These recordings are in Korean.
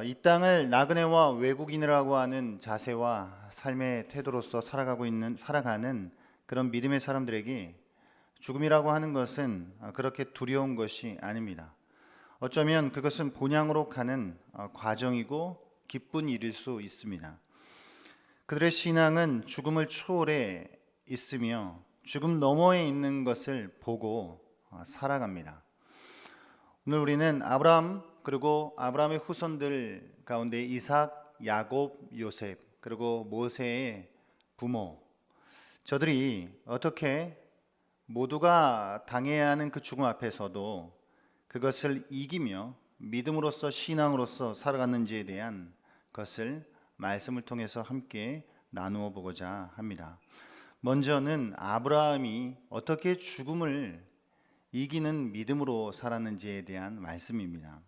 이 땅을 나그네와 외국인이라고 하는 자세와 삶의 태도로서 살아가는 그런 믿음의 사람들에게 죽음이라고 하는 것은 그렇게 두려운 것이 아닙니다. 어쩌면 그것은 본향으로 가는 과정이고 기쁜 일일 수 있습니다. 그들의 신앙은 죽음을 초월해 있으며 죽음 너머에 있는 것을 보고 살아갑니다. 오늘 우리는 아브라함 그리고 아브라함의 후손들 가운데 이삭, 야곱, 요셉 그리고 모세의 부모, 저들이 어떻게 모두가 당해야 하는 그 죽음 앞에서도 그것을 이기며 믿음으로써 신앙으로서 살아갔는지에 대한 것을 말씀을 통해서 함께 나누어 보고자 합니다. 먼저는 아브라함이 어떻게 죽음을 이기는 믿음으로 살았는지에 대한 말씀입니다.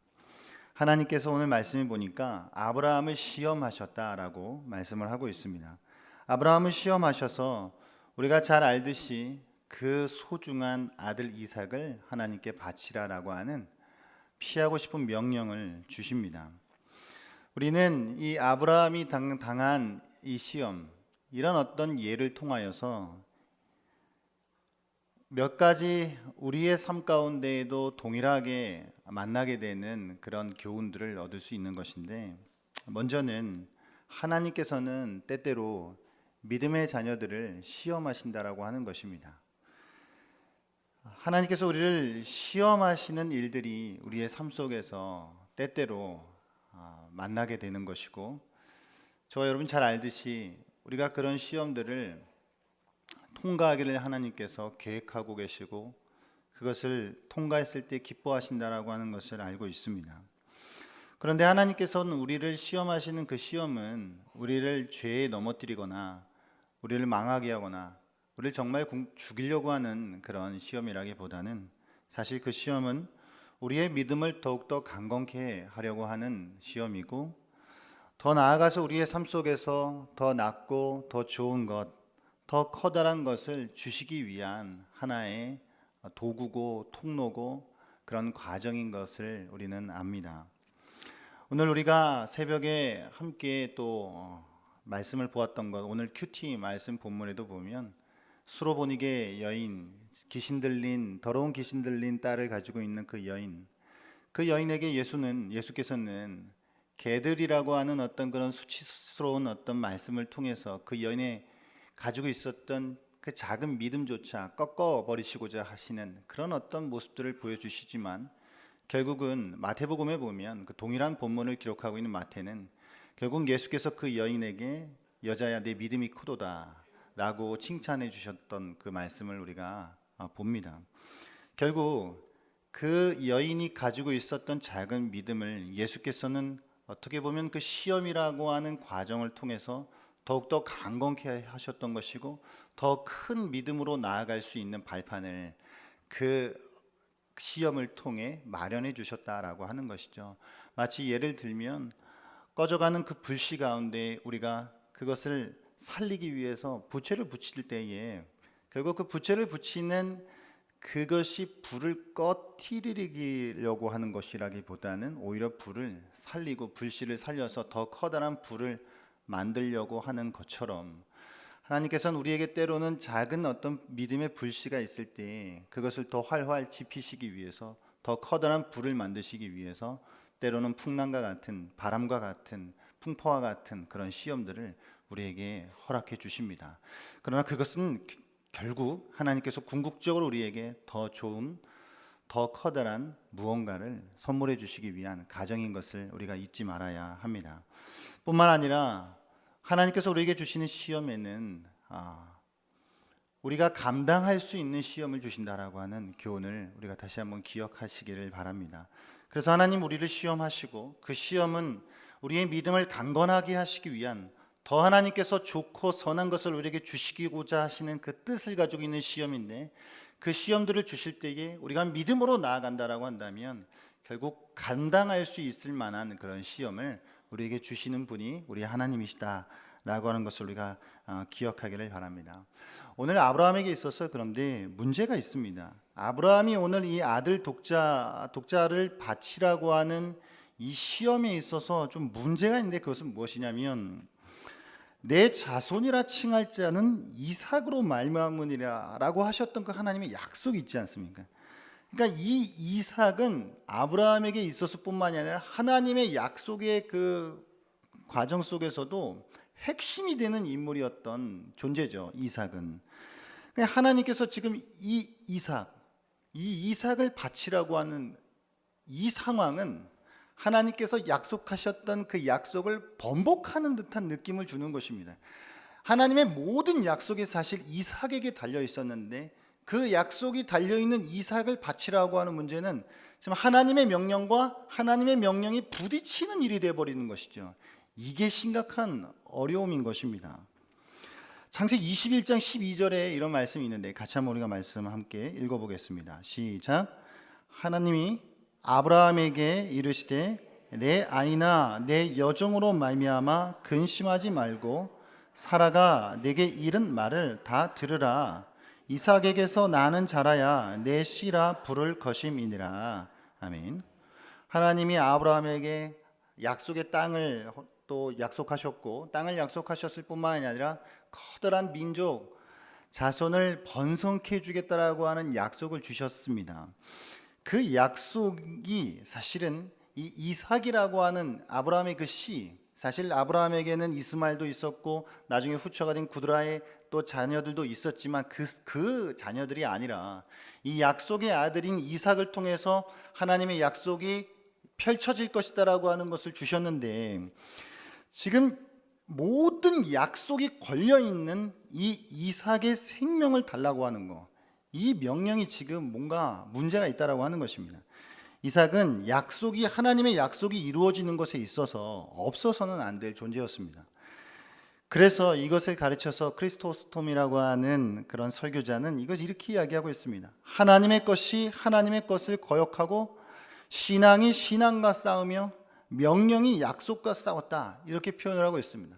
하나님께서 오늘 말씀을 보니까 아브라함을 시험하셨다라고 말씀을 하고 있습니다. 아브라함을 시험하셔서 우리가 잘 알듯이 그 소중한 아들 이삭을 하나님께 바치라라고 하는 피하고 싶은 명령을 주십니다. 우리는 이 아브라함이 당한 이 시험, 이런 어떤 예를 통하여서 몇 가지 우리의 삶 가운데에도 동일하게 만나게 되는 그런 교훈들을 얻을 수 있는 것인데, 먼저는 하나님께서는 때때로 믿음의 자녀들을 시험하신다라고 하는 것입니다. 하나님께서 우리를 시험하시는 일들이 우리의 삶 속에서 때때로 만나게 되는 것이고, 저와 여러분 잘 알듯이 우리가 그런 시험들을 통과하기를 하나님께서 계획하고 계시고 그것을 통과했을 때 기뻐하신다라고 하는 것을 알고 있습니다. 그런데 하나님께서는 우리를 시험하시는 그 시험은 우리를 죄에 넘어뜨리거나 우리를 망하게 하거나 우리를 정말 죽이려고 하는 그런 시험이라기보다는 사실 그 시험은 우리의 믿음을 더욱더 강건케 하려고 하는 시험이고, 더 나아가서 우리의 삶 속에서 더 낫고 더 좋은 것, 더 커다란 것을 주시기 위한 하나의 도구고 통로고 그런 과정인 것을 우리는 압니다. 오늘 우리가 새벽에 함께 또 말씀을 보았던 것, 오늘 큐티 말씀 본문에도 보면 수로보니게 여인, 더러운 귀신 들린 딸을 가지고 있는 그 여인에게 예수께서는 개들이라고 하는 어떤 그런 수치스러운 어떤 말씀을 통해서 그 여인의 가지고 있었던 그 작은 믿음조차 꺾어버리시고자 하시는 그런 어떤 모습들을 보여주시지만, 결국은 마태복음에 보면 그 동일한 본문을 기록하고 있는 마태는 결국 예수께서 그 여인에게 여자야 내 믿음이 크도다 라고 칭찬해 주셨던 그 말씀을 우리가 봅니다. 결국 그 여인이 가지고 있었던 작은 믿음을 예수께서는 어떻게 보면 그 시험이라고 하는 과정을 통해서 더욱더 강건케 하셨던 것이고, 더 큰 믿음으로 나아갈 수 있는 발판을 그 시험을 통해 마련해 주셨다라고 하는 것이죠. 마치 예를 들면 꺼져가는 그 불씨 가운데 우리가 그것을 살리기 위해서 부채를 붙일 때에 결국 그 부채를 붙이는 그것이 불을 꺼트리려고 하는 것이라기보다는 오히려 불을 살리고 불씨를 살려서 더 커다란 불을 만들려고 하는 것처럼, 하나님께서는 우리에게 때로는 작은 어떤 믿음의 불씨가 있을 때 그것을 더 활활 지피시기 위해서, 더 커다란 불을 만드시기 위해서 때로는 풍랑과 같은, 바람과 같은, 풍파와 같은 그런 시험들을 우리에게 허락해 주십니다. 그러나 그것은 결국 하나님께서 궁극적으로 우리에게 더 좋은, 더 커다란 무언가를 선물해 주시기 위한 가정인 것을 우리가 잊지 말아야 합니다. 뿐만 아니라 하나님께서 우리에게 주시는 시험에는 우리가 감당할 수 있는 시험을 주신다라고 하는 교훈을 우리가 다시 한번 기억하시기를 바랍니다. 그래서 하나님 우리를 시험하시고 그 시험은 우리의 믿음을 강건하게 하시기 위한, 더 하나님께서 좋고 선한 것을 우리에게 주시고자 하시는 그 뜻을 가지고 있는 시험인데, 그 시험들을 주실 때에 우리가 믿음으로 나아간다라고 한다면 결국 감당할 수 있을 만한 그런 시험을 우리에게 주시는 분이 우리 하나님이시다라고 하는 것을 우리가 기억하기를 바랍니다. 오늘 아브라함에게 있어서 그런데 문제가 있습니다. 아브라함이 오늘 이 아들 독자를 바치라고 하는 이 시험에 있어서 좀 문제가 있는데 그것은 무엇이냐면 내 자손이라 칭할 자는 이삭으로 말미암으리라라고 하셨던 그 하나님의 약속이 있지 않습니까? 그러니까 이 이삭은 아브라함에게 있었을뿐만이 아니라 하나님의 약속의 그 과정 속에서도 핵심이 되는 인물이었던 존재죠. 이삭은. 그러니까 하나님께서 지금 이 이삭을 바치라고 하는 이 상황은 하나님께서 약속하셨던 그 약속을 번복하는 듯한 느낌을 주는 것입니다. 하나님의 모든 약속이 사실 이삭에게 달려 있었는데 그 약속이 달려있는 이삭을 바치라고 하는 문제는 지금 하나님의 명령과 하나님의 명령이 부딪히는 일이 되어버리는 것이죠. 이게 심각한 어려움인 것입니다. 창세기 21장 12절에 이런 말씀이 있는데 같이 한번 우리가 말씀 함께 읽어보겠습니다. 시작. 하나님이 아브라함에게 이르시되 내 아이나 내 여종으로 말미암아 근심하지 말고 사라가 내게 이른 말을 다 들으라. 이삭에게서 나는 자라야 내 씨라 부를 것임이니라. 아멘. 하나님이 아브라함에게 약속의 땅을 또 약속하셨고 땅을 약속하셨을 뿐만 아니라 커다란 민족 자손을 번성케 해주겠다라고 하는 약속을 주셨습니다. 그 약속이 사실은 이 이삭이라고 하는 아브라함의 그 씨, 사실 아브라함에게는 이스마엘도 있었고 나중에 후처가 된 구드라의 또 자녀들도 있었지만 그 자녀들이 아니라 이 약속의 아들인 이삭을 통해서 하나님의 약속이 펼쳐질 것이다라고 하는 것을 주셨는데 지금 모든 약속이 걸려있는 이 이삭의 생명을 달라고 하는 거, 이 명령이 지금 뭔가 문제가 있다라고 하는 것입니다. 이삭은 하나님의 약속이 이루어지는 것에 있어서 없어서는 안 될 존재였습니다. 그래서 이것을 가르쳐서 크리스토스톰이라고 하는 그런 설교자는 이것을 이렇게 이야기하고 있습니다. 하나님의 것이 하나님의 것을 거역하고 신앙이 신앙과 싸우며 명령이 약속과 싸웠다, 이렇게 표현을 하고 있습니다.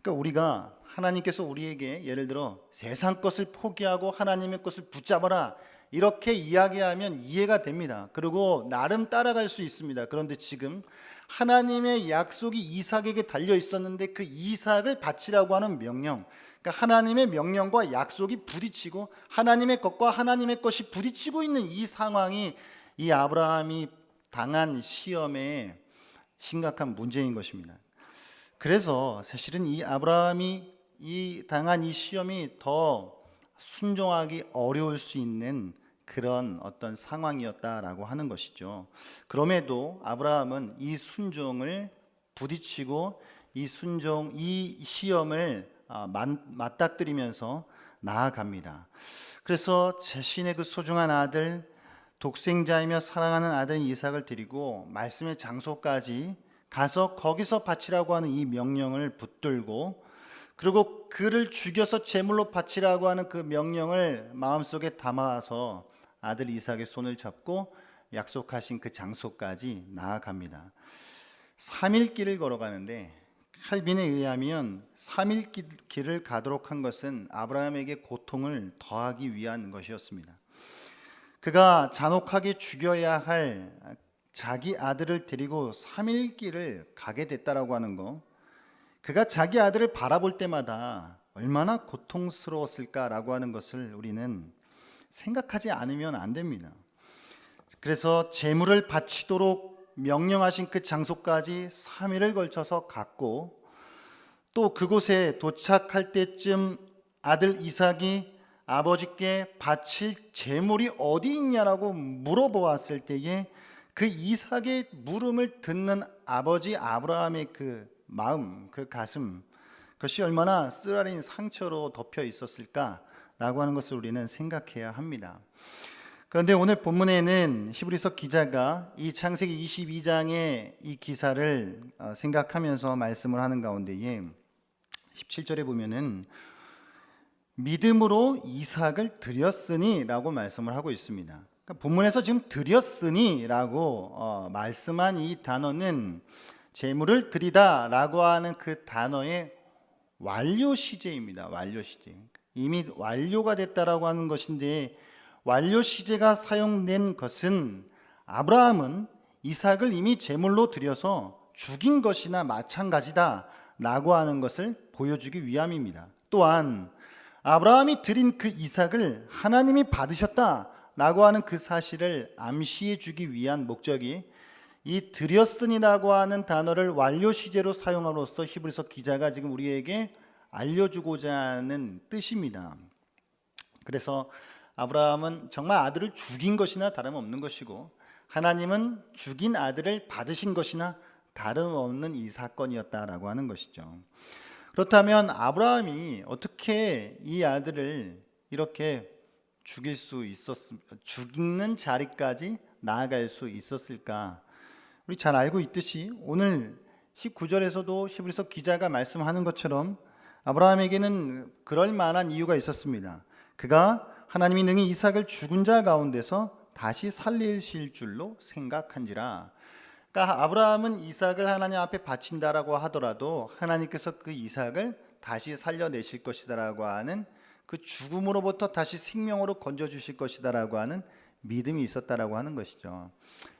그러니까 우리가 하나님께서 우리에게 예를 들어 세상 것을 포기하고 하나님의 것을 붙잡아라 이렇게 이야기하면 이해가 됩니다. 그리고 나름 따라갈 수 있습니다. 그런데 지금 하나님의 약속이 이삭에게 달려 있었는데 그 이삭을 바치라고 하는 명령, 그러니까 하나님의 명령과 약속이 부딪히고 하나님의 것과 하나님의 것이 부딪히고 있는 이 상황이 이 아브라함이 당한 시험의 심각한 문제인 것입니다. 그래서 사실은 이 아브라함이 당한 이 시험이 더 순종하기 어려울 수 있는 그런 어떤 상황이었다라고 하는 것이죠. 그럼에도 아브라함은 이 순종을 부딪히고 이 시험을 맞닥뜨리면서 나아갑니다. 그래서 자신의 그 소중한 아들, 독생자이며 사랑하는 아들인 이삭을 드리고 말씀의 장소까지 가서 거기서 바치라고 하는 이 명령을 붙들고, 그리고 그를 죽여서 제물로 바치라고 하는 그 명령을 마음속에 담아서 아들 이삭의 손을 잡고 약속하신 그 장소까지 나아갑니다. 3일 길을 걸어가는데 칼빈에 의하면 3일 길을 가도록 한 것은 아브라함에게 고통을 더하기 위한 것이었습니다. 그가 잔혹하게 죽여야 할 자기 아들을 데리고 3일 길을 가게 됐다라고 하는 거, 그가 자기 아들을 바라볼 때마다 얼마나 고통스러웠을까라고 하는 것을 우리는 생각하지 않으면 안 됩니다. 그래서 제물을 바치도록 명령하신 그 장소까지 3일을 걸쳐서 갔고, 또 그곳에 도착할 때쯤 아들 이삭이 아버지께 바칠 제물이 어디 있냐라고 물어보았을 때에 그 이삭의 물음을 듣는 아버지 아브라함의 그 마음, 그 가슴, 그것이 얼마나 쓰라린 상처로 덮여 있었을까라고 하는 것을 우리는 생각해야 합니다. 그런데 오늘 본문에는 히브리서 기자가 이 창세기 22장의 이 기사를 생각하면서 말씀을 하는 가운데에 17절에 보면은 믿음으로 이삭을 드렸으니 라고 말씀을 하고 있습니다. 그러니까 본문에서 지금 드렸으니 라고 말씀한 이 단어는 제물을 드리다 라고 하는 그 단어의 완료 시제입니다. 완료 시제. 이미 완료가 됐다라고 하는 것인데, 완료 시제가 사용된 것은 아브라함은 이삭을 이미 제물로 드려서 죽인 것이나 마찬가지다 라고 하는 것을 보여주기 위함입니다. 또한 아브라함이 드린 그 이삭을 하나님이 받으셨다 라고 하는 그 사실을 암시해 주기 위한 목적이 이 드렸으니라고 하는 단어를 완료 시제로 사용함으로써 히브리서 기자가 지금 우리에게 알려주고자 하는 뜻입니다. 그래서 아브라함은 정말 아들을 죽인 것이나 다름없는 것이고 하나님은 죽인 아들을 받으신 것이나 다름없는 이 사건이었다라고 하는 것이죠. 그렇다면 아브라함이 어떻게 이 아들을 이렇게 죽이는 자리까지 나아갈 수 있었을까? 우리 잘 알고 있듯이 오늘 19절에서도 히브리서 기자가 말씀하는 것처럼 아브라함에게는 그럴 만한 이유가 있었습니다. 그가 하나님이 능히 이삭을 죽은 자 가운데서 다시 살리실 줄로 생각한지라. 그러니까 아브라함은 이삭을 하나님 앞에 바친다라고 하더라도 하나님께서 그 이삭을 다시 살려내실 것이다라고 하는 그 죽음으로부터 다시 생명으로 건져주실 것이다라고 하는 믿음이 있었다라고 하는 것이죠.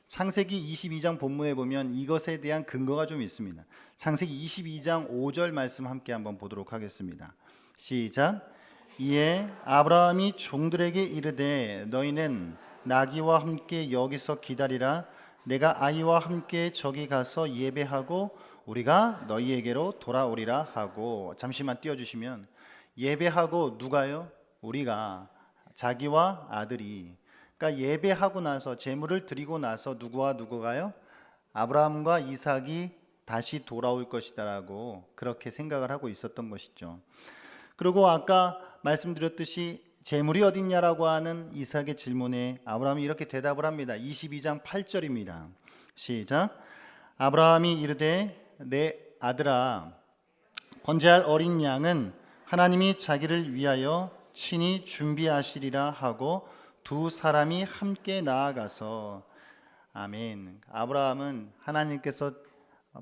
창세기 22장 본문에 보면 이것에 대한 근거가 좀 있습니다. 창세기 22장 5절 말씀 함께 한번 보도록 하겠습니다. 시작. 이에 아브라함이 종들에게 이르되 너희는 나귀와 함께 여기서 기다리라. 내가 아이와 함께 저기 가서 예배하고 우리가 너희에게로 돌아오리라 하고. 잠시만 띄워주시면 예배하고 누가요? 우리가, 자기와 아들이. 그러니까 예배하고 나서 제물을 드리고 나서 누구와 누구가요? 아브라함과 이삭이 다시 돌아올 것이다라고 그렇게 생각을 하고 있었던 것이죠. 그리고 아까 말씀드렸듯이 제물이 어딨냐라고 하는 이삭의 질문에 아브라함이 이렇게 대답을 합니다. 22장 8절입니다. 시작. 아브라함이 이르되 내 아들아 번제할 어린 양은 하나님이 자기를 위하여 친히 준비하시리라 하고 두 사람이 함께 나아가서. 아멘. 아브라함은 하나님께서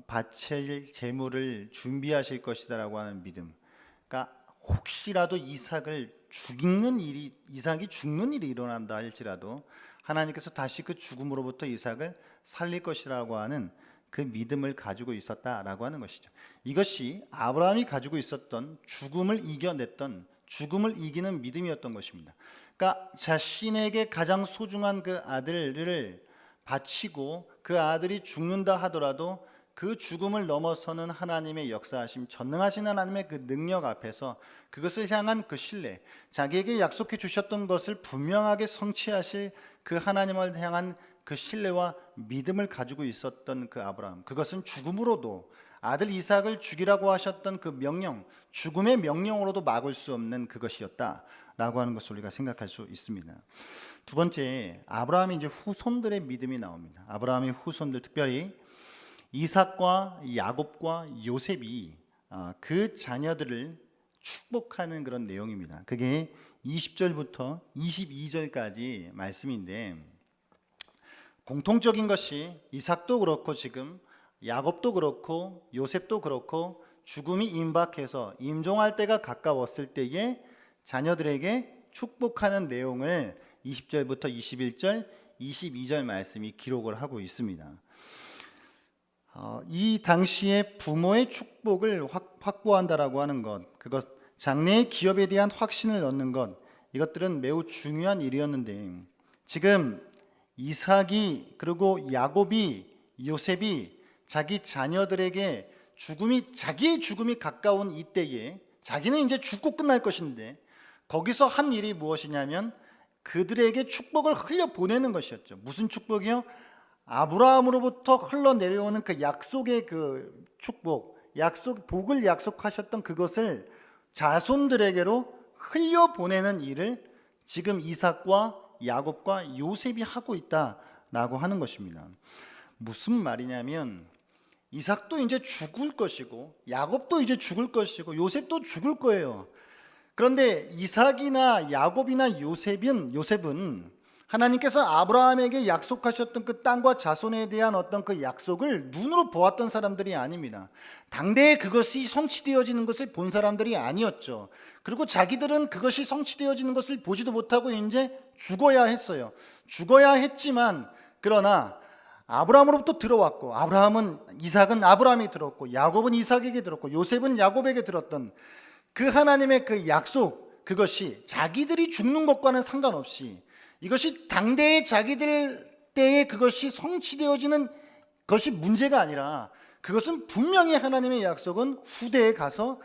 바칠 제물을 준비하실 것이다라고 하는 믿음. 그러니까 혹시라도 이삭이 죽는 일이 일어난다 할지라도 하나님께서 다시 그 죽음으로부터 이삭을 살릴 것이라고 하는 그 믿음을 가지고 있었다라고 하는 것이죠. 이것이 아브라함이 가지고 있었던 죽음을 이겨냈던, 죽음을 이기는 믿음이었던 것입니다. 그러니까 자신에게 가장 소중한 그 아들을 바치고 그 아들이 죽는다 하더라도 그 죽음을 넘어서는 하나님의 역사하심, 전능하신 하나님의 그 능력 앞에서 그것을 향한 그 신뢰, 자기에게 약속해 주셨던 것을 분명하게 성취하실 그 하나님을 향한 그 신뢰와 믿음을 가지고 있었던 그 아브라함, 그것은 죽음으로도 아들 이삭을 죽이라고 하셨던 그 명령, 죽음의 명령으로도 막을 수 없는 그것이었다라고 하는 것을 우리가 생각할 수 있습니다. 두 번째, 아브라함이 이제 후손들의 믿음이 나옵니다. 아브라함의 후손들, 특별히 이삭과 야곱과 요셉이 그 자녀들을 축복하는 그런 내용입니다. 그게 20절부터 22절까지 말씀인데, 공통적인 것이 이삭도 그렇고 지금 야곱도 그렇고 요셉도 그렇고 죽음이 임박해서 임종할 때가 가까웠을 때에 자녀들에게 축복하는 내용을 20절부터 21절, 22절 말씀이 기록을 하고 있습니다. 이 당시에 부모의 축복을 확보한다라고 하는 것, 그것 장래의 기업에 대한 확신을 얻는 것, 이것들은 매우 중요한 일이었는데 지금 이삭이 그리고 야곱이 요셉이 자기 자녀들에게 자기의 죽음이 가까운 이때에 자기는 이제 죽고 끝날 것인데 거기서 한 일이 무엇이냐면 그들에게 축복을 흘려보내는 것이었죠. 무슨 축복이요? 아브라함으로부터 흘러내려오는 그 약속의 그 축복, 복을 약속하셨던 그것을 자손들에게로 흘려보내는 일을 지금 이삭과 야곱과 요셉이 하고 있다라고 하는 것입니다. 무슨 말이냐면 이삭도 이제 죽을 것이고 야곱도 이제 죽을 것이고 요셉도 죽을 거예요. 그런데 이삭이나 야곱이나 요셉은 하나님께서 아브라함에게 약속하셨던 그 땅과 자손에 대한 어떤 그 약속을 눈으로 보았던 사람들이 아닙니다. 당대에 그것이 성취되어지는 것을 본 사람들이 아니었죠. 그리고 자기들은 그것이 성취되어지는 것을 보지도 못하고 이제 죽어야 했어요. 죽어야 했지만 그러나 아브라함으로부터 들어왔고, 이삭은 아브라함이 들었고, 야곱은 이삭에게 들었고, 요셉은 야곱에게 들었던 그 하나님의 그 약속, 그것이 자기들이 죽는 것과는 상관없이 이것이 당대의 자기들 때에 그것이 성취되어지는 것이 문제가 아니라, 그것은 분명히 하나님의 약속은 후대에 가서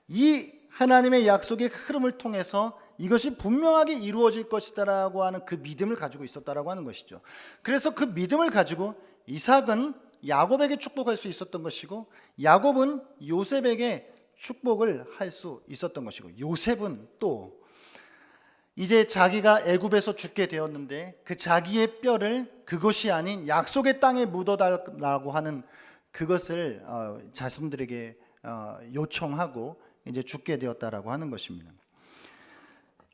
이 하나님의 약속의 흐름을 통해서 이것이 분명하게 이루어질 것이다라고 하는 그 믿음을 가지고 있었다라고 하는 것이죠. 그래서 그 믿음을 가지고 이삭은 야곱에게 축복할 수 있었던 것이고, 야곱은 요셉에게 축복을 할 수 있었던 것이고, 요셉은 또 이제 자기가 애굽에서 죽게 되었는데 그 자기의 뼈를 그것이 아닌 약속의 땅에 묻어달라고 하는 그것을 자손들에게 요청하고 이제 죽게 되었다라고 하는 것입니다.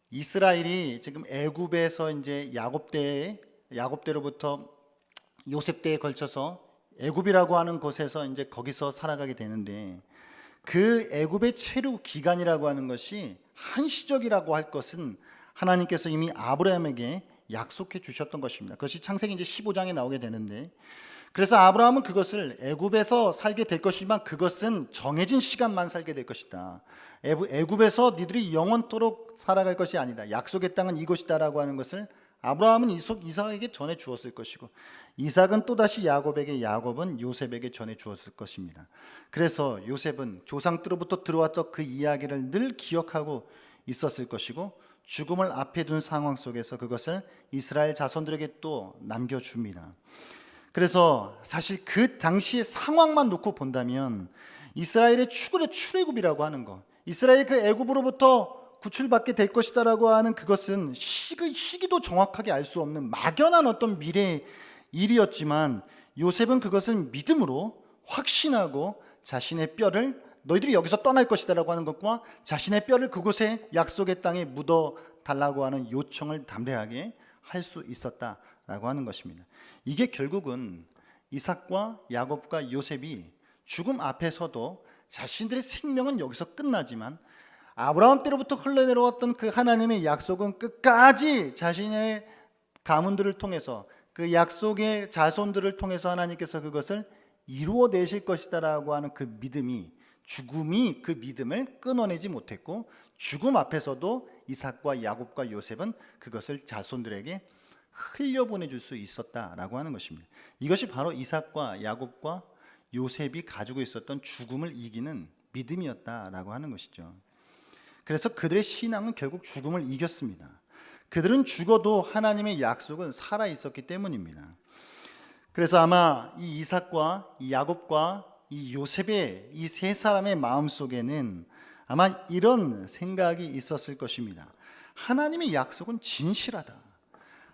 이스라엘이 지금 애굽에서 이제 야곱 때로부터 요셉 때에 걸쳐서 애굽이라고 하는 곳에서 이제 거기서 살아가게 되는데, 그 애굽의 체류 기간이라고 하는 것이 한시적이라고 할 것은 하나님께서 이미 아브라함에게 약속해 주셨던 것입니다. 그것이 창세기 이제 15장에 나오게 되는데, 그래서 아브라함은 그것을 애굽에서 살게 될 것이지만 그것은 정해진 시간만 살게 될 것이다. 애굽에서 니들이 영원토록 살아갈 것이 아니다. 약속의 땅은 이곳이다라고 하는 것을 아브라함은 이삭에게 전해 주었을 것이고, 이삭은 또다시 야곱에게, 야곱은 요셉에게 전해 주었을 것입니다. 그래서 요셉은 조상들로부터 들어왔던 그 이야기를 늘 기억하고 있었을 것이고, 죽음을 앞에 둔 상황 속에서 그것을 이스라엘 자손들에게 또 남겨줍니다. 그래서 사실 그 당시의 상황만 놓고 본다면 이스라엘의 출애굽이라고 하는 것, 이스라엘 그 애굽으로부터 구출받게 될 것이다라고 하는 그것은 시기도 정확하게 알 수 없는 막연한 어떤 미래의 일이었지만, 요셉은 그것을 믿음으로 확신하고 자신의 뼈를 너희들이 여기서 떠날 것이다라고 하는 것과 자신의 뼈를 그곳에 약속의 땅에 묻어 달라고 하는 요청을 담대하게 할 수 있었다라고 하는 것입니다. 이게 결국은 이삭과 야곱과 요셉이 죽음 앞에서도 자신들의 생명은 여기서 끝나지만 아브라함 때로부터 흘러내려왔던 그 하나님의 약속은 끝까지 자신의 가문들을 통해서, 그 약속의 자손들을 통해서 하나님께서 그것을 이루어내실 것이다라고 하는 그 믿음이, 죽음이 그 믿음을 끊어내지 못했고, 죽음 앞에서도 이삭과 야곱과 요셉은 그것을 자손들에게 흘려보내줄 수 있었다라고 하는 것입니다. 이것이 바로 이삭과 야곱과 요셉이 가지고 있었던 죽음을 이기는 믿음이었다라고 하는 것이죠. 그래서 그들의 신앙은 결국 죽음을 이겼습니다. 그들은 죽어도 하나님의 약속은 살아 있었기 때문입니다. 그래서 아마 이 이삭과 이 야곱과 이 요셉의 이 세 사람의 마음속에는 아마 이런 생각이 있었을 것입니다. 하나님의 약속은 진실하다.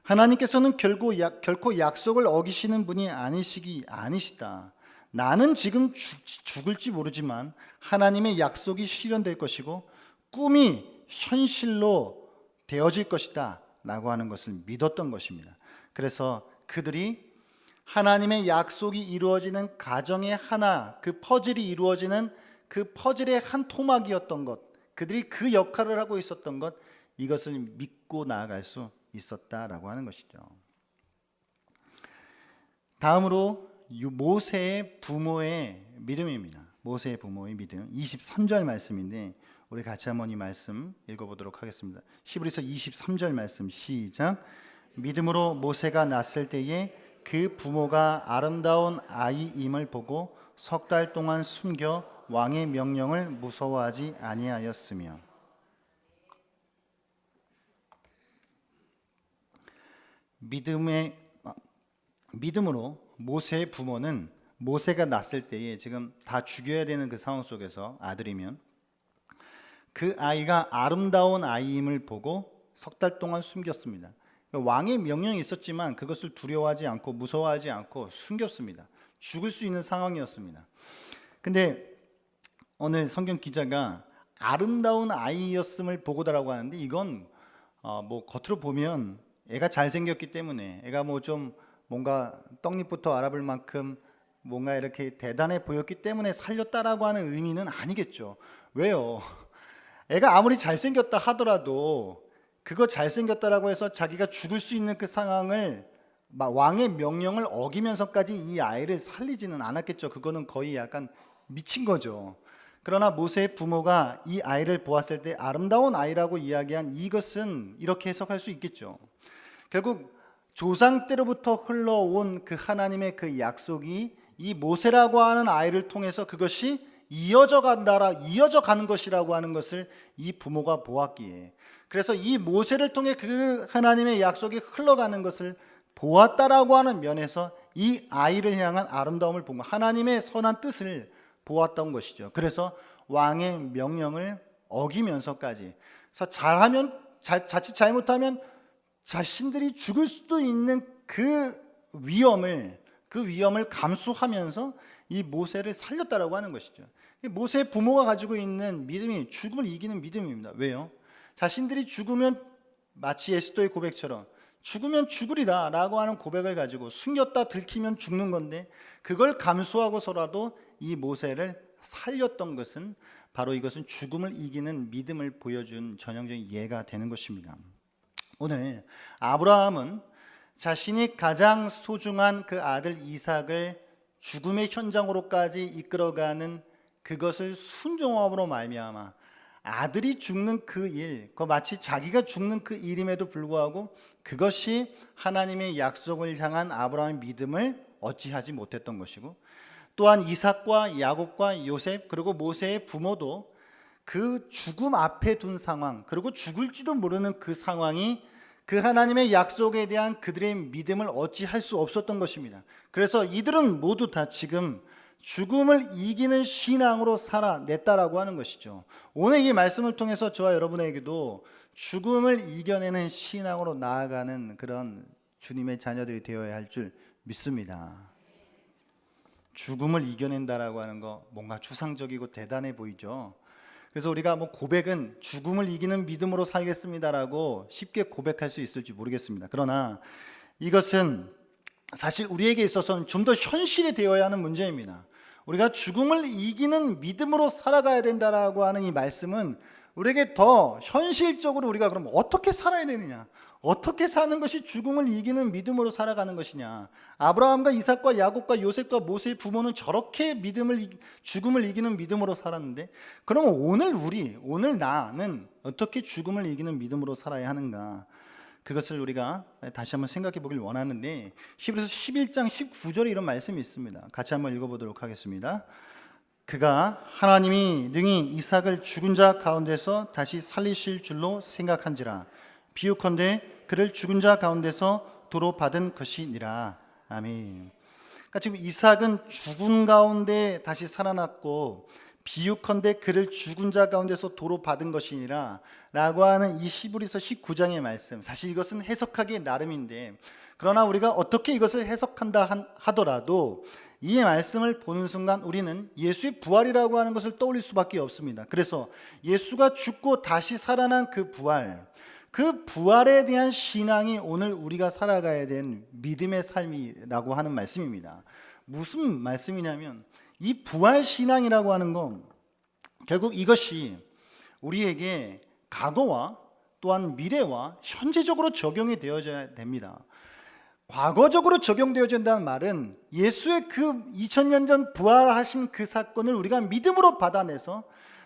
하나님께서는 결코 약속을 어기시는 분이 아니시다. 나는 지금 죽을지 모르지만 하나님의 약속이 실현될 것이고 꿈이 현실로 되어질 것이다 라고 하는 것을 믿었던 것입니다. 그래서 그들이 하나님의 약속이 이루어지는 가정의 하나, 그 퍼즐이 이루어지는 그 퍼즐의 한 토막이었던 것, 그들이 그 역할을 하고 있었던 것, 이것을 믿고 나아갈 수 있었다라고 하는 것이죠. 다음으로 모세의 부모의 믿음입니다. 모세의 부모의 믿음, 23절 말씀인데 우리 같이 한번 이 말씀 읽어보도록 하겠습니다. 히브리서 23절 말씀 시작. 믿음으로 모세가 낳았을 때에 그 부모가 아름다운 아이임을 보고 석 달 동안 숨겨 왕의 명령을 무서워하지 아니하였으며. 믿음으로 모세의 부모는 모세가 낳았을 때에 지금 다 죽여야 되는 그 상황 속에서 아들이면 그 아이가 아름다운 아이임을 보고 석 달 동안 숨겼습니다. 왕의 명령이 있었지만 그것을 두려워하지 않고 무서워하지 않고 숨겼습니다. 죽을 수 있는 상황이었습니다. 근데 오늘 성경 기자가 아름다운 아이였음을 보고다라고 하는데, 이건 뭐 겉으로 보면 애가 잘생겼기 때문에, 애가 뭐 좀 뭔가 떡잎부터 알아볼 만큼 뭔가 이렇게 대단해 보였기 때문에 살렸다라고 하는 의미는 아니겠죠. 왜요? 애가 아무리 잘생겼다 하더라도 그거 잘생겼다라고 해서 자기가 죽을 수 있는 그 상황을 왕의 명령을 어기면서까지 이 아이를 살리지는 않았겠죠. 그거는 거의 약간 미친 거죠. 그러나 모세의 부모가 이 아이를 보았을 때 아름다운 아이라고 이야기한 이것은 이렇게 해석할 수 있겠죠. 결국 조상 때로부터 흘러온 그 하나님의 그 약속이 이 모세라고 하는 아이를 통해서 그것이 이어져 가는 것이라고 하는 것을 이 부모가 보았기에, 그래서 이 모세를 통해 그 하나님의 약속이 흘러가는 것을 보았다라고 하는 면에서 이 아이를 향한 아름다움을 본 것, 하나님의 선한 뜻을 보았던 것이죠. 그래서 왕의 명령을 어기면서까지, 그래서 자칫 잘못하면 자신들이 죽을 수도 있는 그 위험을 감수하면서 이 모세를 살렸다라고 하는 것이죠. 모세의 부모가 가지고 있는 믿음이 죽음을 이기는 믿음입니다. 왜요? 자신들이 죽으면 마치 에스더의 고백처럼 죽으면 죽으리라 라고 하는 고백을 가지고 숨겼다 들키면 죽는 건데, 그걸 감수하고서라도 이 모세를 살렸던 것은 바로 이것은 죽음을 이기는 믿음을 보여준 전형적인 예가 되는 것입니다. 오늘 아브라함은 자신이 가장 소중한 그 아들 이삭을 죽음의 현장으로까지 이끌어가는 그것을 순종함으로 말미암아 아들이 죽는 그 일, 그 마치 자기가 죽는 그 일임에도 불구하고 그것이 하나님의 약속을 향한 아브라함의 믿음을 어찌하지 못했던 것이고, 또한 이삭과 야곱과 요셉 그리고 모세의 부모도 그 죽음 앞에 둔 상황, 그리고 죽을지도 모르는 그 상황이 그 하나님의 약속에 대한 그들의 믿음을 어찌할 수 없었던 것입니다. 그래서 이들은 모두 다 지금 죽음을 이기는 신앙으로 살아냈다라고 하는 것이죠. 오늘 이 말씀을 통해서 저와 여러분에게도 죽음을 이겨내는 신앙으로 나아가는 그런 주님의 자녀들이 되어야 할 줄 믿습니다. 죽음을 이겨낸다라고 하는 거 뭔가 추상적이고 대단해 보이죠. 그래서 우리가 고백은 죽음을 이기는 믿음으로 살겠습니다라고 쉽게 고백할 수 있을지 모르겠습니다. 그러나 이것은 사실 우리에게 있어서는 좀 더 현실이 되어야 하는 문제입니다. 우리가 죽음을 이기는 믿음으로 살아가야 된다라고 하는 이 말씀은 우리에게 더 현실적으로 우리가 그럼 어떻게 살아야 되느냐, 어떻게 사는 것이 죽음을 이기는 믿음으로 살아가는 것이냐. 아브라함과 이삭과 야곱과 요셉과 모세의 부모는 저렇게 죽음을 이기는 믿음으로 살았는데, 그러면 오늘 나는 어떻게 죽음을 이기는 믿음으로 살아야 하는가, 그것을 우리가 다시 한번 생각해 보길 원하는데, 히브리서 11장 19절에 이런 말씀이 있습니다. 같이 한번 읽어보도록 하겠습니다. 그가 하나님이 능히 이삭을 죽은 자 가운데서 다시 살리실 줄로 생각한지라. 비유컨대 그를 죽은 자 가운데서 도로 받은 것이니라. 아멘. 그러니까 지금 이삭은 죽은 가운데 다시 살아났고, 비유컨대 그를 죽은 자 가운데서 도로 받은 것이니라 라고 하는 이 히브리서 19장의 말씀, 사실 이것은 해석하기 나름인데, 그러나 우리가 어떻게 이것을 해석한다 하더라도 이 말씀을 보는 순간 우리는 예수의 부활이라고 하는 것을 떠올릴 수밖에 없습니다. 그래서 예수가 죽고 다시 살아난 그 부활에 대한 신앙이 오늘 우리가 살아가야 되는 믿음의 삶이라고 하는 말씀입니다. 무슨 말씀이냐면, 이 부활 신앙이라고 하는 건 결국 이것이 우리에게 과거와 또한 미래와 현재적으로 적용이 되어져야 됩니다. 과거적으로 적용되어야 된다는 말은 예수의 그 2000년 전 부활하신 그 사건을 우리가 믿음으로 받아내서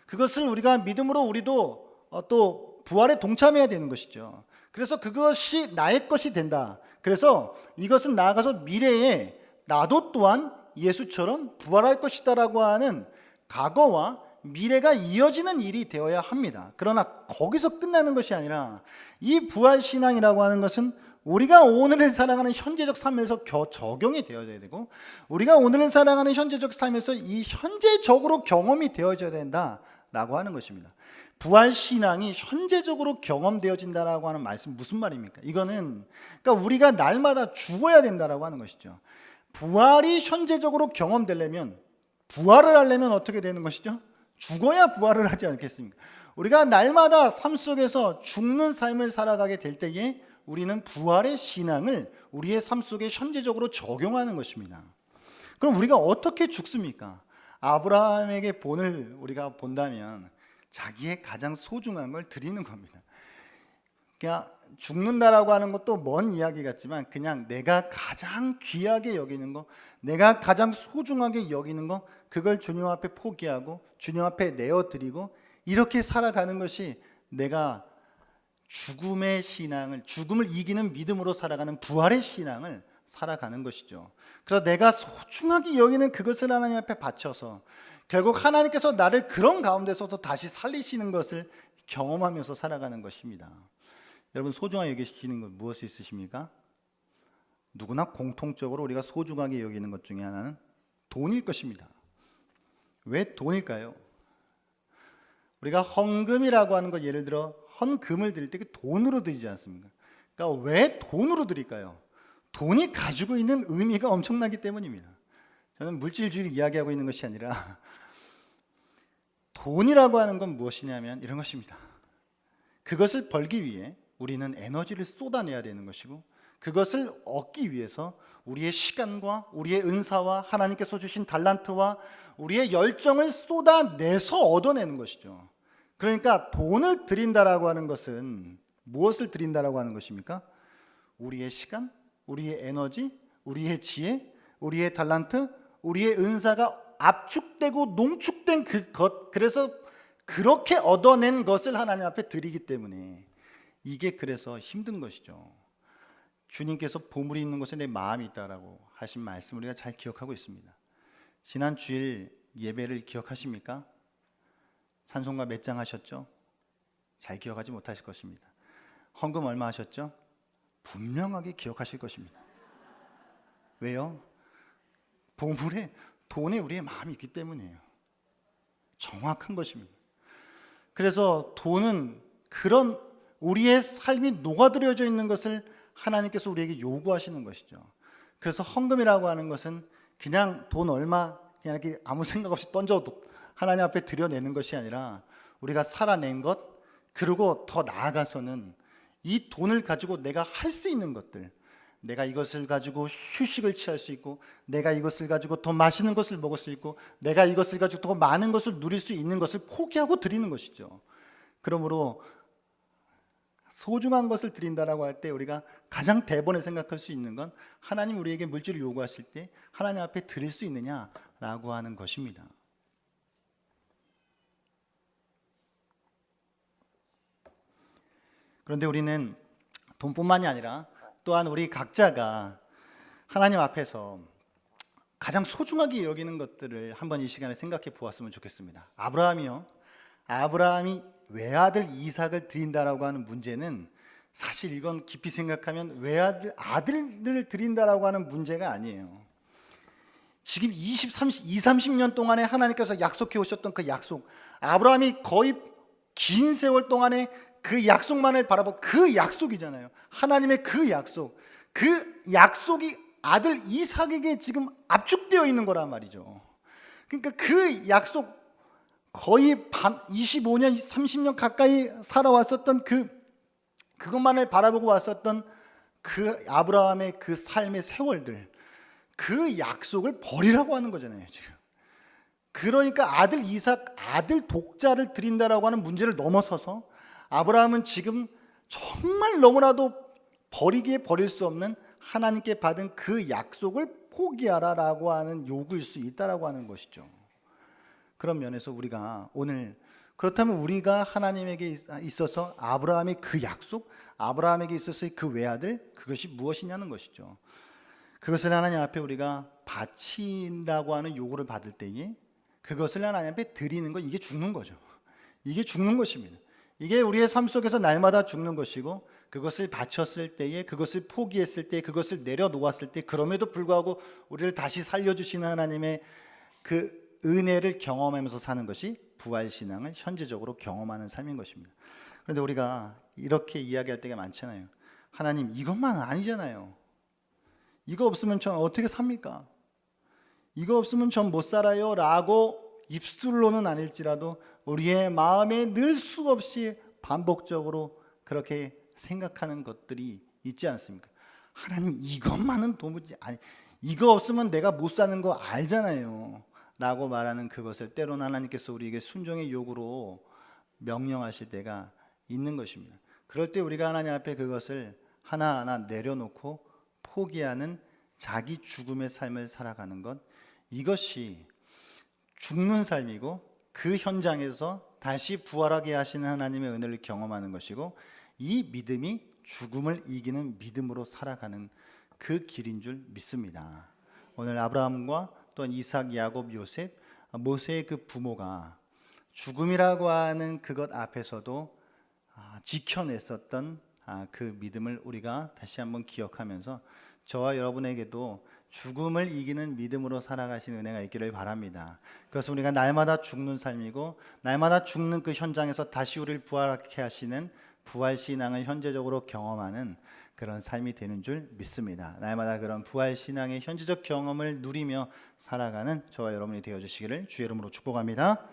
그것을 우리가 믿음으로 우리도 또 부활에 동참해야 되는 것이죠. 그래서 그것이 나의 것이 된다. 그래서 이것은 나아가서 미래에 나도 또한 예수처럼 부활할 것이다라고 하는 과거와 미래가 이어지는 일이 되어야 합니다. 그러나 거기서 끝나는 것이 아니라 이 부활 신앙이라고 하는 것은 우리가 오늘을 살아가는 현재적 삶에서 적용이 되어야 되고, 우리가 오늘을 살아가는 현재적 삶에서 이 현재적으로 경험이 되어져야 된다라고 하는 것입니다. 부활 신앙이 현재적으로 경험되어진다라고 하는 말씀 무슨 말입니까? 이거는 그러니까 우리가 날마다 죽어야 된다라고 하는 것이죠. 부활이 현재적으로 경험되려면, 부활을 하려면 어떻게 되는 것이죠? 죽어야 부활을 하지 않겠습니까? 우리가 날마다 삶 속에서 죽는 삶을 살아가게 될 때에 우리는 부활의 신앙을 우리의 삶 속에 현재적으로 적용하는 것입니다. 그럼 우리가 어떻게 죽습니까? 아브라함에게 본을 우리가 본다면 자기의 가장 소중한 걸 드리는 겁니다. 그러니까 죽는다라고 하는 것도 먼 이야기 같지만 그냥 내가 가장 귀하게 여기는 거, 내가 가장 소중하게 여기는 거, 그걸 주님 앞에 포기하고 주님 앞에 내어드리고 이렇게 살아가는 것이 내가 죽음의 신앙을, 죽음을 이기는 믿음으로 살아가는 부활의 신앙을 살아가는 것이죠. 그래서 내가 소중하게 여기는 그것을 하나님 앞에 바쳐서 결국 하나님께서 나를 그런 가운데서도 다시 살리시는 것을 경험하면서 살아가는 것입니다. 여러분, 소중하게 여기시는 것 무엇이 있으십니까? 누구나 공통적으로 우리가 소중하게 여기는 것 중에 하나는 돈일 것입니다. 왜 돈일까요? 우리가 헌금이라고 하는 것, 예를 들어 헌금을 드릴 때 돈으로 드리지 않습니까? 그러니까 왜 돈으로 드릴까요? 돈이 가지고 있는 의미가 엄청나기 때문입니다. 저는 물질주의를 이야기하고 있는 것이 아니라 돈이라고 하는 건 무엇이냐면 이런 것입니다. 그것을 벌기 위해 우리는 에너지를 쏟아내야 되는 것이고, 그것을 얻기 위해서 우리의 시간과 우리의 은사와 하나님께서 주신 달란트와 우리의 열정을 쏟아내서 얻어내는 것이죠. 그러니까 돈을 드린다라고 하는 것은 무엇을 드린다라고 하는 것입니까? 우리의 시간, 우리의 에너지, 우리의 지혜, 우리의 달란트, 우리의 은사가 압축되고 농축된 그것, 그래서 그렇게 얻어낸 것을 하나님 앞에 드리기 때문에 이게 그래서 힘든 것이죠. 주님께서 보물이 있는 곳에 내 마음이 있다라고 하신 말씀을 우리가 잘 기억하고 있습니다. 지난 주일 예배를 기억하십니까? 찬송가 몇 장 하셨죠? 잘 기억하지 못하실 것입니다. 헌금 얼마 하셨죠? 분명하게 기억하실 것입니다. 왜요? 보물에, 돈에 우리의 마음이 있기 때문이에요. 정확한 것입니다. 그래서 돈은 그런 우리의 삶이 녹아들어져 있는 것을 하나님께서 우리에게 요구하시는 것이죠. 그래서 헌금이라고 하는 것은 그냥 돈 얼마 그냥 이렇게 아무 생각 없이 던져도 하나님 앞에 드려내는 것이 아니라 우리가 살아낸 것, 그리고 더 나아가서는 이 돈을 가지고 내가 할 수 있는 것들, 내가 이것을 가지고 휴식을 취할 수 있고, 내가 이것을 가지고 더 맛있는 것을 먹을 수 있고, 내가 이것을 가지고 더 많은 것을 누릴 수 있는 것을 포기하고 드리는 것이죠. 그러므로 소중한 것을 드린다라고 할 때 우리가 가장 대번에 생각할 수 있는 건 하나님 우리에게 물질을 요구하실 때 하나님 앞에 드릴 수 있느냐라고 하는 것입니다. 그런데 우리는 돈뿐만이 아니라 또한 우리 각자가 하나님 앞에서 가장 소중하게 여기는 것들을 한번 이 시간에 생각해 보았으면 좋겠습니다. 아브라함이 외아들 이삭을 드린다라고 하는 문제는 사실 이건 깊이 생각하면 아들을 드린다라고 하는 문제가 아니에요. 지금 30년 동안에 하나님께서 약속해 오셨던 그 약속, 아브라함이 거의 긴 세월 동안에 그 약속만을 바라보고, 그 약속이잖아요. 하나님의 그 약속이 아들 이삭에게 지금 압축되어 있는 거란 말이죠. 그러니까 그 약속, 거의 25년, 30년 가까이 살아왔었던 그것만을 바라보고 왔었던 그 아브라함의 그 삶의 세월들, 그 약속을 버리라고 하는 거잖아요, 지금. 그러니까 아들 이삭, 아들 독자를 드린다라고 하는 문제를 넘어서서 아브라함은 지금 정말 너무나도 버리기에 버릴 수 없는 하나님께 받은 그 약속을 포기하라라고 하는 요구일 수 있다라고 하는 것이죠. 그런 면에서 우리가 오늘, 그렇다면 우리가 하나님에게 있어서 아브라함의 그 약속, 아브라함에게 있어서의 그 외아들, 그것이 무엇이냐는 것이죠. 그것을 하나님 앞에 우리가 바친다고 하는 요구를 받을 때에 그것을 하나님 앞에 드리는 것, 이게 죽는 거죠. 이게 죽는 것입니다. 이게 우리의 삶 속에서 날마다 죽는 것이고, 그것을 바쳤을 때에, 그것을 포기했을 때, 그것을 내려놓았을 때, 그럼에도 불구하고 우리를 다시 살려주시는 하나님의 그 은혜를 경험하면서 사는 것이 부활신앙을 현재적으로 경험하는 삶인 것입니다. 그런데 우리가 이렇게 이야기할 때가 많잖아요. 하나님, 이것만 아니잖아요. 이거 없으면 전 어떻게 삽니까? 이거 없으면 전 못 살아요 라고 입술로는 아닐지라도 우리의 마음에 늘 수없이 반복적으로 그렇게 생각하는 것들이 있지 않습니까? 하나님, 이것만은 도무지, 아니, 이거 없으면 내가 못 사는 거 알잖아요 라고 말하는 그것을 때로는 하나님께서 우리에게 순종의 요구로 명령하실 때가 있는 것입니다. 그럴 때 우리가 하나님 앞에 그것을 하나하나 내려놓고 포기하는 자기 죽음의 삶을 살아가는 것, 이것이 죽는 삶이고 그 현장에서 다시 부활하게 하시는 하나님의 은혜를 경험하는 것이고, 이 믿음이 죽음을 이기는 믿음으로 살아가는 그 길인 줄 믿습니다. 오늘 아브라함과 또한 이삭, 야곱, 요셉, 모세의 그 부모가 죽음이라고 하는 그것 앞에서도 지켜냈었던 그 믿음을 우리가 다시 한번 기억하면서 저와 여러분에게도 죽음을 이기는 믿음으로 살아가신 은혜가 있기를 바랍니다. 그것은 우리가 날마다 죽는 삶이고, 날마다 죽는 그 현장에서 다시 우리를 부활하게 하시는 부활신앙을 현재적으로 경험하는 그런 삶이 되는 줄 믿습니다. 날마다 그런 부활신앙의 현재적 경험을 누리며 살아가는 저와 여러분이 되어주시기를 주의 이름으로 축복합니다.